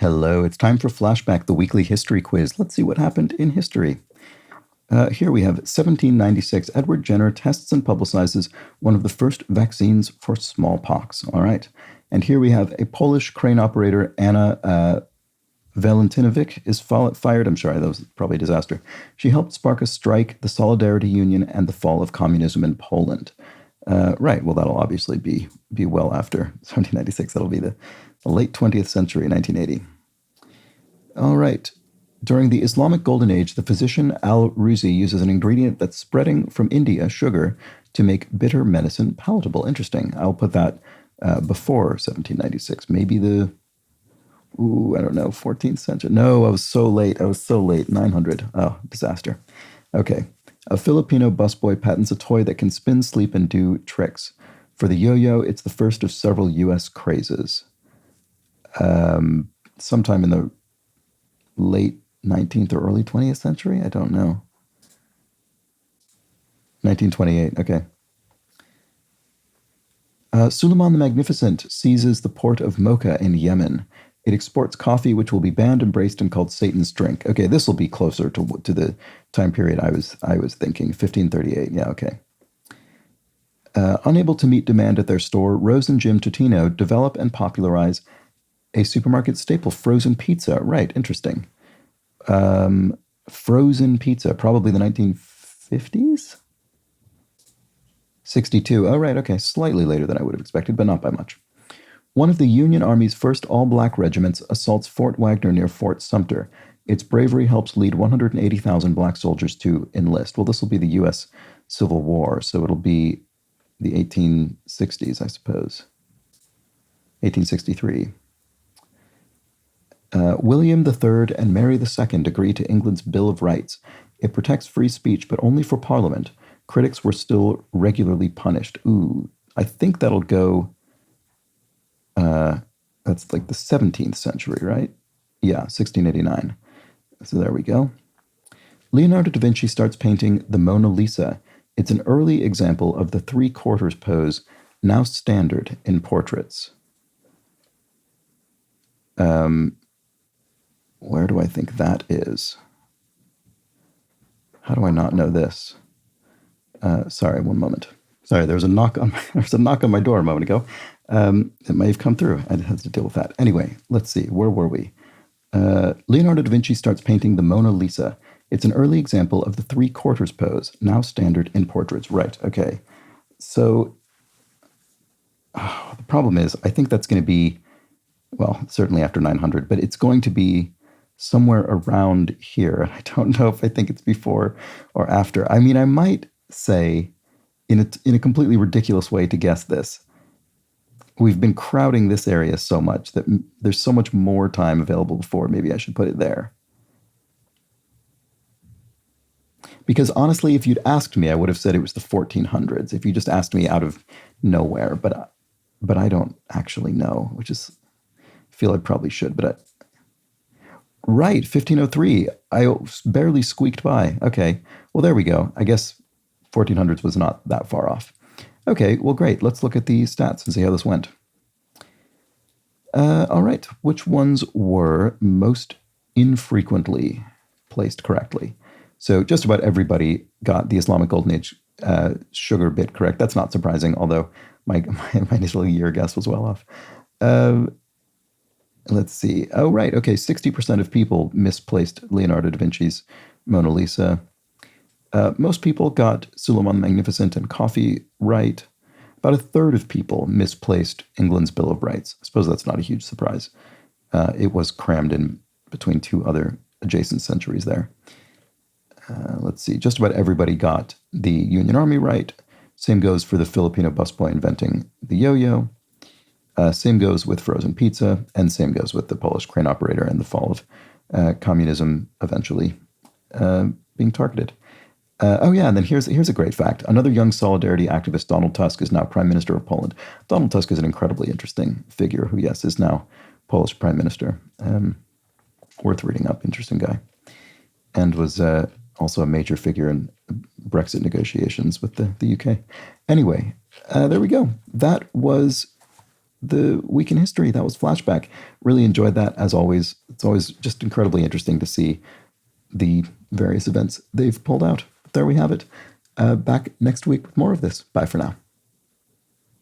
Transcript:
Hello, it's time for Flashback, the weekly history quiz. Let's see what happened in history. Here we have 1796. Edward Jenner tests and publicizes one of the first vaccines for smallpox. All right. And here we have a Polish crane operator, Anna Valentinovic, is fired. I'm sorry, that was probably a disaster. She helped spark a strike, the Solidarity Union, and the fall of communism in Poland. Right. Well, that'll obviously be well after 1796. That'll be the late 20th century, 1980. All right. During the Islamic Golden Age, the physician Al-Ruzi uses an ingredient that's spreading from India, sugar, to make bitter medicine palatable. Interesting. I'll put that before 1796. Maybe I don't know, 14th century. No, I was so late. 900. Oh, disaster. Okay. A Filipino busboy patents a toy that can spin, sleep, and do tricks. For the yo-yo, it's the first of several U.S. crazes. Sometime in the late 19th or early 20th century? I don't know. 1928, okay. Suleiman the Magnificent seizes the port of Mocha in Yemen. It exports coffee, which will be banned, embraced, and called Satan's drink. Okay, this will be closer to the time period I was thinking. 1538, yeah, okay. Unable to meet demand at their store, Rose and Jim Totino develop and popularize a supermarket staple, frozen pizza. Right, interesting. Frozen pizza, probably the 1950s? 62. Oh, right, okay. Slightly later than I would have expected, but not by much. One of the Union Army's first all-black regiments assaults Fort Wagner near Fort Sumter. Its bravery helps lead 180,000 black soldiers to enlist. Well, this will be the U.S. Civil War, so it'll be the 1860s, I suppose. 1863. William III and Mary II agree to England's Bill of Rights. It protects free speech, but only for Parliament. Critics were still regularly punished. Ooh, I think that'll go... that's like the 17th century, right? Yeah, 1689. So there we go. Leonardo da Vinci starts painting the Mona Lisa. It's an early example of the three-quarters pose, now standard in portraits. Where do I think that is? How do I not know this? Sorry, one moment. Sorry, there was a knock on my door a moment ago. It may have come through. I had to deal with that. Anyway, let's see. Where were we? Leonardo da Vinci starts painting the Mona Lisa. It's an early example of the three-quarters pose, now standard in portraits. Right, okay. So the problem is, I think that's going to be, well, certainly after 900, but it's going to be somewhere around here. I don't know if I think it's before or after. I mean, I might say, in a completely ridiculous way to guess this, we've been crowding this area so much that there's so much more time available before. Maybe I should put it there. Because honestly, if you'd asked me, I would have said it was the 1400s. If you just asked me out of nowhere, but I don't actually know, which is, I feel I probably should, but right, 1503. I barely squeaked by. Okay, well, there we go. I guess 1400s was not that far off. Okay, well, great. Let's look at the stats and see how this went. All right, which ones were most infrequently placed correctly? So just about everybody got the Islamic Golden Age sugar bit correct. That's not surprising, although my initial year guess was well off. Let's see. Oh, right. Okay, 60% of people misplaced Leonardo da Vinci's Mona Lisa. Most people got Suleiman the Magnificent and coffee right. About a third of people misplaced England's Bill of Rights. I suppose that's not a huge surprise. It was crammed in between two other adjacent centuries there. Let's see. Just about everybody got the Union Army right. Same goes for the Filipino busboy inventing the yo-yo. Same goes with frozen pizza, and same goes with the Polish crane operator and the fall of communism eventually being targeted. Oh yeah, and then here's a great fact. Another young Solidarity activist, Donald Tusk, is now Prime Minister of Poland. Donald Tusk is an incredibly interesting figure who, yes, is now Polish Prime Minister. Worth reading up, interesting guy. And was also a major figure in Brexit negotiations with the UK. Anyway, there we go. That was the week in history. That was Flashback. Really enjoyed that, as always. It's always just incredibly interesting to see the various events they've pulled out. There we have it. Back next week with more of this. Bye for now.